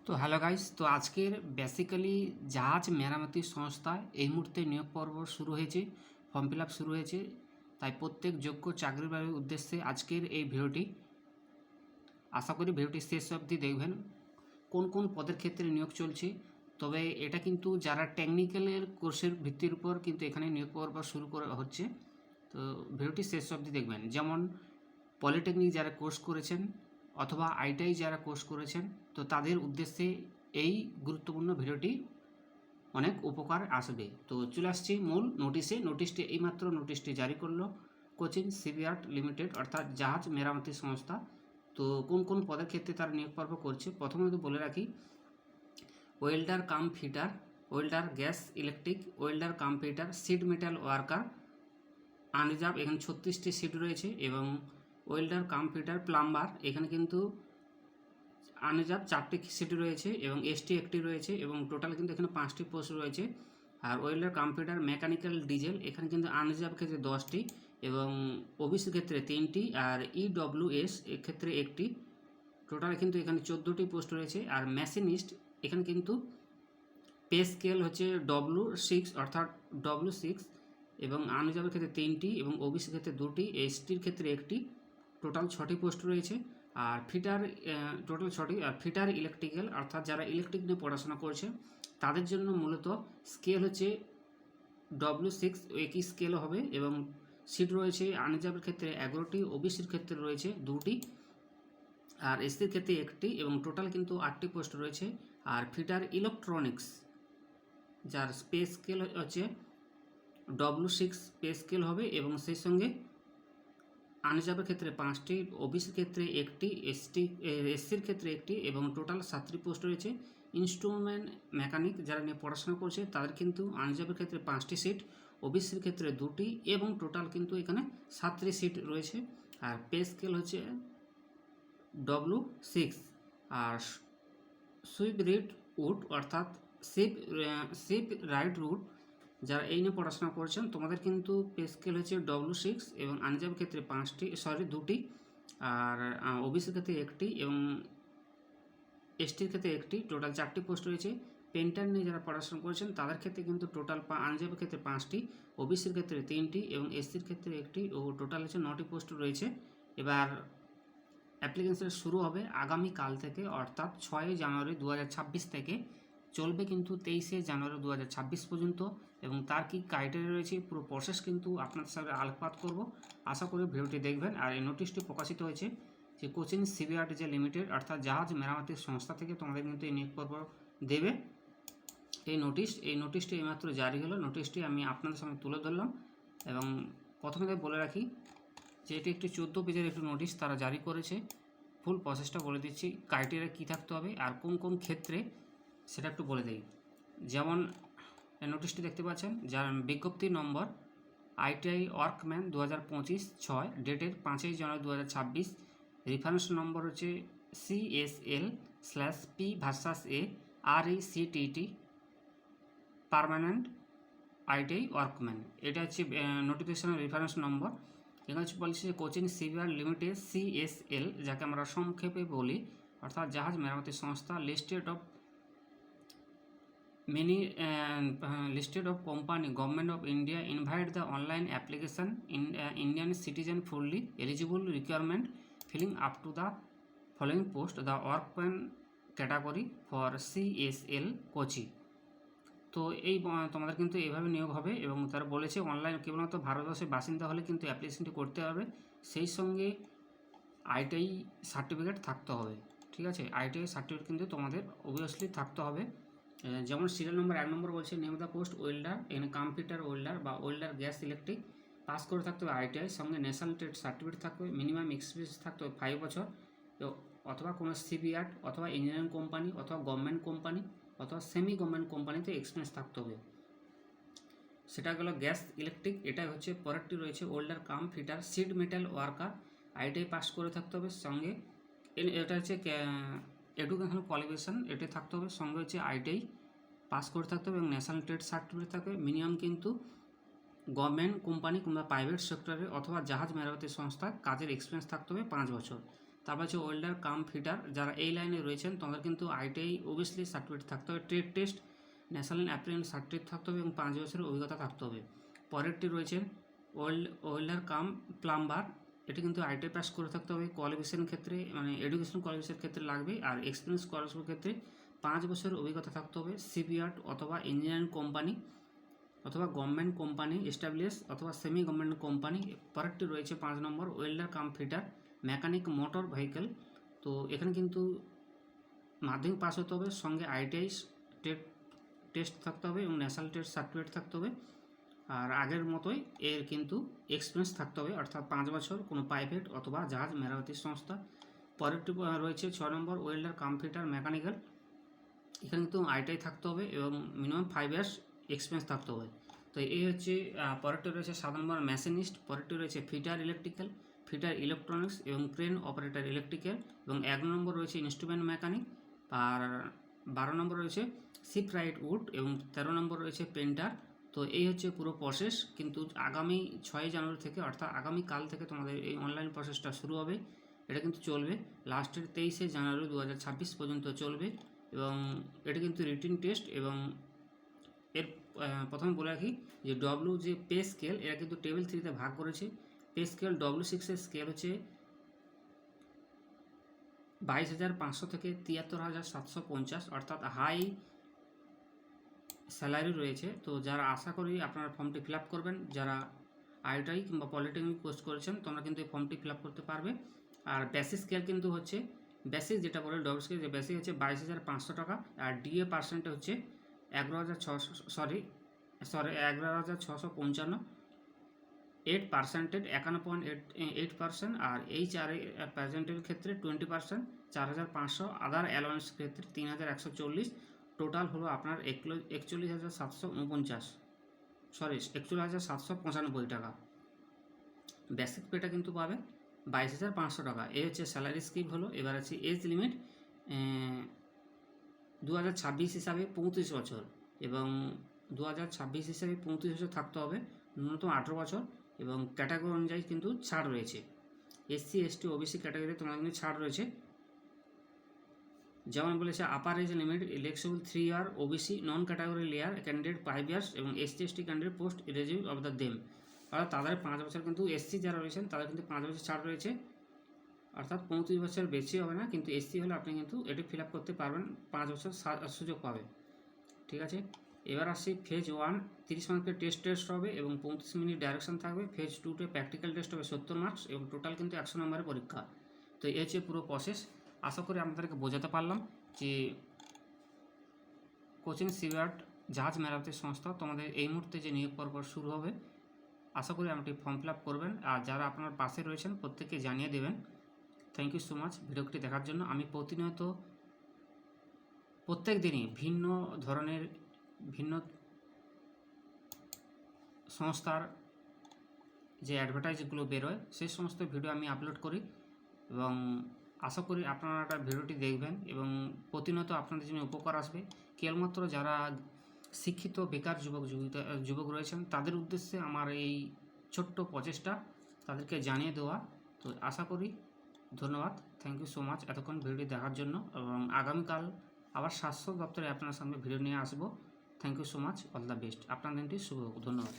তো hello guys, তো আজকের বেসিক্যালি জাহাজ মেরামতি সংস্থায় এই মুহূর্তে নিয়োগ পর্ব শুরু হয়েছে, ফর্ম ফিল আপ শুরু হয়েছে। তাই প্রত্যেক যোগ্য চাকরির উদ্দেশ্যে আজকের এই ভিডিওটি। আশা করি ভিডিওটি শেষ অবধি দেখবেন। কোন কোন পদের ক্ষেত্রে নিয়োগ চলছে, তবে এটা কিন্তু যারা টেকনিক্যালের কোর্সের ভিত্তির উপর কিন্তু এখানে নিয়োগ পর্ব শুরু করা হচ্ছে। তো ভিডিওটি শেষ অবধি দেখবেন। যেমন পলিটেকনিক যারা কোর্স করেছেন অথবা আইটিআই যারা কোর্স করেছেন, তো তাদের উদ্দেশ্যে এই গুরুত্বপূর্ণ ভিডিওটি অনেক উপকার আসবে। তো চলে আসছি মূল নোটিশটি এইমাত্র নোটিশটি জারি করলো কোচিন শিপইয়ার্ড লিমিটেড, অর্থাৎ জাহাজ মেরামতি সংস্থা। তো কোন কোন পদের ক্ষেত্রে তারা নিয়োগ পর্ব করছে প্রথমে তো বলে রাখি, welder cum fitter, welder gas electric, welder cum fitter, sheet metal worker unreserved, এখানে 36টি সিট রয়েছে। এবং ওয়েল্ডার কাম ফিটার প্লাম্বার, এখানে কিন্তু আনরিজার্ভ 4টি সিট রয়েছে এবং এসটি একটি রয়েছে, এবং টোটাল কিন্তু এখানে 5টি পোস্ট রয়েছে। আর welder cum fitter mechanical diesel, এখানে কিন্তু আনরিজার্ভ ক্ষেত্রে 10টি এবং ওবিসি ক্ষেত্রে 3টি, আর ইডব্লিউএস এক্ষেত্রে একটি। টোটাল কিন্তু এখানে 14টি পোস্ট রয়েছে। আর মেশিনিস্ট, এখানে কিন্তু পে স্কেল হচ্ছে W6, অর্থাৎ W6, এবং আনরিজার্ভের ক্ষেত্রে 3টি এবং ওবিসি ক্ষেত্রে 2টি, এসটির ক্ষেত্রে একটি। টোটাল 6টি পোস্ট রয়েছে। আর ফিটার টোটাল 6টি। আর ফিটার ইলেকট্রিক্যাল, অর্থাৎ যারা ইলেকট্রিক নিয়ে পড়াশোনা করছে তাদের জন্য মূলত স্কেল হচ্ছে W6, একই স্কেল হবে। এবং সিট রয়েছে আনরিজার্ভের ক্ষেত্রে 11টি, ওবিসির ক্ষেত্রে রয়েছে 2টি, আর এসসির ক্ষেত্রে একটি, এবং টোটাল কিন্তু 8টি পোস্ট রয়েছে। আর ফিটার ইলেকট্রনিক্স, যার পে স্কেল হচ্ছে W6 পে স্কেল হবে, এবং সেই সঙ্গে আনরিজার্ভের ক্ষেত্রে 5টি, ওবিসির ক্ষেত্রে একটি, এসসির ক্ষেত্রে একটি, এবং টোটাল 7টি পোস্ট রয়েছে। ইনস্ট্রুমেন্ট মেকানিক যারা নিয়ে পড়াশোনা করছে তাদের কিন্তু আনরিজার্ভের ক্ষেত্রে 5টি সিট, ওবিসির ক্ষেত্রে 2টি, এবং টোটাল কিন্তু এখানে 7টি সিট রয়েছে। আর পে স্কেল হচ্ছে W6। আর সুইপ রিড উড, অর্থাৎ শিপ রাইড রুট, যারা এই নিয়ে পড়াশোনা করছেন তোমাদের কিন্তু পে স্কেল হচ্ছে W6, এবং আনরিজার্ভের ক্ষেত্রে 2টি, আর ওবিসির ক্ষেত্রে একটি, এবং এসটির ক্ষেত্রে একটি। টোটাল 4টি পোস্ট রয়েছে। পেন্টার নিয়ে যারা পড়াশোনা করেছেন তাদের ক্ষেত্রে কিন্তু টোটাল আনরিজার্ভের ক্ষেত্রে 5টি, ওবিসির ক্ষেত্রে 3টি, এবং এসসির ক্ষেত্রে একটি, ও টোটাল হচ্ছে 9টি পোস্ট রয়েছে। এবার অ্যাপ্লিকেশন শুরু হবে আগামীকাল থেকে, অর্থাৎ 6 জানুয়ারি 2026 থেকে, চলবে কিন্তু 23 জানুয়ারি 2026 পর্যন্ত। এবং তার কি ক্রাইটেরিয়া রয়েছে পুরো প্রসেস কিন্তু আপনাদের সাথে আলোকপাত করব। আশা করি ভিডিওটি দেখবেন। আর এই নোটিশটি প্রকাশিত হয়েছে যে কোচিন শিপইয়ার্ড যে লিমিটেড, অর্থাৎ জাহাজ মেরামতি সংস্থা থেকে তোমাদের কিন্তু এই নিয়োগ পর্ব দেবে এই নোটিশটি এইমাত্র জারি হলো। নোটিশটি আমি আপনাদের সামনে তুলে ধরলাম। এবং প্রথমে বলে রাখি যে এটি একটি 14 পেজের একটি নোটিশ তারা জারি করেছে। ফুল প্রসেসটা বলে দিচ্ছি, ক্রাইটেরিয়া কী থাকতে হবে আর কোন কোন ক্ষেত্রে সেটা একটু বলে দিই। যেমন নোটিশটি দেখতে পাচ্ছেন, যার বিজ্ঞপ্তি নম্বর আইটিআই ওয়ার্কম্যান 2025-6, ডেটের 5 জানুয়ারি 2026, রেফারেন্স নম্বর হচ্ছে CSL/P/A RECTT permanent ITI workman. এটা হচ্ছে নোটিফিকেশনের রেফারেন্স নম্বর। এখানে হচ্ছে বলছে যে কোচিন শিপইয়ার্ড লিমিটেড CSL, যাকে আমরা সংক্ষেপে বলি, অর্থাৎ জাহাজ মেরামতি সংস্থা, listed of company government of India invite the online application in Indian citizen fully eligible requirement filling up to the following post the workman category for CSL Kochi. তো এই তোমাদের কিন্তু এইভাবে নিয়োগ হবে। এবং তারা বলেছে অনলাইন কেবলমাত্র ভারতবর্ষের বাসিন্দা হলে কিন্তু অ্যাপ্লিকেশনটি করতে হবে, সেই সঙ্গে আইটিআই সার্টিফিকেট থাকতে হবে। ঠিক আছে, আইটিআই সার্টিফিকেট কিন্তু তোমাদের অবভিয়াসলি থাকতে হবে। যেমন সিরিয়াল নম্বর 1 নম্বর বলছে নেম দ্য পোস্ট ওয়েল্ডার, এখানে কম্পিউটার ওয়েল্ডার বা ওয়েল্ডার গ্যাস ইলেকট্রিক, পাস করে থাকতে হবে আইটিআই, সঙ্গে ন্যাশনাল ট্রেড সার্টিফিকেট থাকবে, মিনিমাম এক্সপিরিয়েন্স থাকতে হবে 5 বছর, অথবা কোনো শিপইয়ার্ড অথবা ইঞ্জিনিয়ারিং কোম্পানি অথবা গভর্নমেন্ট কোম্পানি অথবা সেমি গভর্নমেন্ট কোম্পানিতে এক্সপিরিয়েন্স থাকতে হবে। সেটা গেল গ্যাস ইলেকট্রিক। এটাই হচ্ছে পরেরটি রয়েছে welder cum fitter, sheet metal worker, ITI pass করে থাকতে হবে, সঙ্গে এটা হচ্ছে এডুকেশনাল কোয়ালিফিকেশান, এটি থাকতে হবে, সঙ্গে হচ্ছে আইটিআই পাস করে থাকতে হবে, এবং ন্যাশনাল ট্রেড সার্টিফিকেট থাকবে। মিনিমাম কিন্তু গভর্নমেন্ট কোম্পানি কিংবা প্রাইভেট সেক্টরে অথবা জাহাজ মেরামতি সংস্থা কাজের এক্সপিরিয়েন্স থাকতে হবে 5 বছর। তারপর হচ্ছে ওয়েল্ডার কাম ফিটার, যারা এই লাইনে রয়েছেন তোমাদের কিন্তু আইটিআই অবভিয়াসলি সার্টিফিকেট থাকতে হবে, trade test, national apprentice certificate থাকতে হবে এবং 5 বছরের অভিজ্ঞতা থাকতে হবে। পরেরটি রয়েছে ওয়েল্ডার কাম প্লাম্বার, এটা কিন্তু আইটিআই পাস করে থাকতে হবে। কোয়ালিফিকেশন ক্ষেত্রে মানে এডুকেশন কোয়ালিফিকেশন ক্ষেত্রে লাগবে, আর এক্সপিরিয়েন্স কোয়ালিফিকেশন ক্ষেত্রে 5 বছরের অভিজ্ঞতা থাকতে হবে। শিপইয়ার্ড অথবা ইঞ্জিনিয়ারিং কোম্পানি অথবা গভর্নমেন্ট কোম্পানি এস্টাবলিশ অথবা সেমি গভর্নমেন্ট কোম্পানি। পরেরটি রয়েছে 5 নম্বর welder cum fitter mechanic motor vehicle. তো এখানে কিন্তু মাধ্যমিক পাস হতে হবে, সঙ্গে আইটিআই টেস্ট থাকতে হবে এবং ন্যাশনাল টেস্ট সার্টিফিকেট থাকতে হবে। আর আগের মতোই এর কিন্তু এক্সপিরিয়েন্স থাকতে হবে, অর্থাৎ 5 বছর কোনো প্রাইভেট অথবা জাহাজ মেরামতি সংস্থা। পরেরটি রয়েছে 6 নম্বর ওয়েল্ডার কাম ফিটার মেকানিক্যাল, এখানে কিন্তু আইটিআই থাকতে হবে এবং মিনিমাম 5 ইয়ার্স এক্সপিরিয়েন্স থাকতে হবে। তো এই হচ্ছে পরেরটি রয়েছে 7 নম্বর মেশিনিস্ট, পরেরটি রয়েছে ফিটার ইলেকট্রিক্যাল, ফিটার ইলেকট্রনিক্স এবং ক্রেন অপারেটর ইলেকট্রিক্যাল, এবং 1 নম্বর রয়েছে ইনস্ট্রুমেন্ট মেকানিক, আর 12 নম্বর রয়েছে শিপরাইট উড এবং 13 নম্বর রয়েছে পেন্টার। তো এই হচ্ছে পুরো প্রসেস, কিন্তু আগামী 6 জানুয়ারি থেকে অর্থাৎ আগামীকাল থেকে তোমাদের এই অনলাইন প্রসেসটা শুরু হবে। এটা কিন্তু চলবে লাস্টের 23 জানুয়ারি 2026 পর্যন্ত চলবে, এবং এটা কিন্তু রিটিন টেস্ট। এবং এর প্রথমে বলে রাখি যে যে পে স্কেল, এরা কিন্তু টেবিল 3তে ভাগ করেছে। পে স্কেল W6 এর স্কেল হচ্ছে 22,500 থেকে 73,750, অর্থাৎ হাই স্যালারি রয়েছে। তো যারা আশা করি আপনারা ফর্মটি ফিল আপ করবেন, যারা আইটিআই কিংবা পলিটেকনিক কোর্স করেছেন তোমরা কিন্তু এই ফর্মটি ফিল আপ করতে পারবে। আর বেসিক স্কেল কিন্তু হচ্ছে বেসিক যেটা বলে ডবল স্কেল, যে বেসিক হচ্ছে 22,500 টাকা, আর ডিএ পার্সেন্টে হচ্ছে 11,655, 8% 51.8%, আর HR পার্সেন্টের ক্ষেত্রে 20%, 4,500, আদার অ্যালাউন্স ক্ষেত্রে 3,140, টোটাল হলো আপনার 41,795 টাকা। বেসিক পেটা কিন্তু পাবে 22,500 টাকা। এই হচ্ছে স্যালারি স্কিম হলো। এবার আছে এজ লিমিট 2026 হিসাবে 35 বছর, এবং 2026 হিসাবে 35 বছর থাকতে হবে, ন্যূনতম 18 বছর, এবং ক্যাটাগরি অনুযায়ী কিন্তু ছাড় রয়েছে। SC ST OBC ক্যাটাগরিতে তোমাদের কিন্তু ছাড় রয়েছে। যেমন বলেছে আপার এজ লিমিট ইলেক্সেবল 3 ইয়ার, OBC নন ক্যাটাগরি লেয়ার ক্যান্ডিডেট 5 ইয়ার্স, এবং SC ST candidate post eligible of the them, অর্থাৎ তাদের 5 বছর কিন্তু SC যারা রয়েছেন তাদের কিন্তু 5 বছর ছাড় রয়েছে, অর্থাৎ 35 বছর বেশি হবে না, কিন্তু SC হলে আপনি কিন্তু এটি ফিল আপ করতে পারবেন, 5 বছর সুযোগ পাবে। ঠিক আছে, এবার আসছি ফেজ 1, 30 মার্কের টেস্ট হবে এবং 35 মিনিট ডাইরেকশন থাকবে। ফেজ 2তে প্র্যাকটিক্যাল টেস্ট হবে 70 মার্কস এবং টোটাল কিন্তু 100 নম্বরের পরীক্ষা। তো এই হচ্ছে পুরো প্রসেস। আশা করি আপনাদেরকে বোঝাতে পারলাম যে কোচিং শিপইয়ার্ড জাহাজ মেরামতি সংস্থা তোমাদের এই মুহূর্তে যে নিয়োগ পর্ব শুরু হবে, আশা করি আপনি ফর্ম ফিল আপ করবেন, আর যারা আপনার পাশে রয়েছেন প্রত্যেককে জানিয়ে দেবেন। থ্যাংক ইউ সো মাচ ভিডিওটি দেখার জন্য। আমি প্রতিনিয়ত প্রত্যেক দিনই ভিন্ন ধরনের ভিন্ন সংস্থার যে অ্যাডভার্টাইজগুলো বেরোয় সেই সমস্ত ভিডিও আমি আপলোড করি, এবং আশা করি আপনারা ভিডিওটি দেখবেন এবং প্রতিনিয়ত আপনাদের জন্য উপকার আসবে। কেবলমাত্র যারা শিক্ষিত বেকার যুবক রয়েছেন তাদের উদ্দেশ্যে আমার এই ছোট্ট প্রচেষ্টা তাদেরকে জানিয়ে দেওয়া। তো আশা করি, ধন্যবাদ, থ্যাংক ইউ সো মাচ এতক্ষণ ভিডিওটি দেখার জন্য, এবং আগামীকাল আবার স্বাস্থ্য দপ্তরে আপনার সামনে ভিডিও নিয়ে আসবো। Thank you so much, all the best, আপনার দিনটি শুভ হোক, ধন্যবাদ।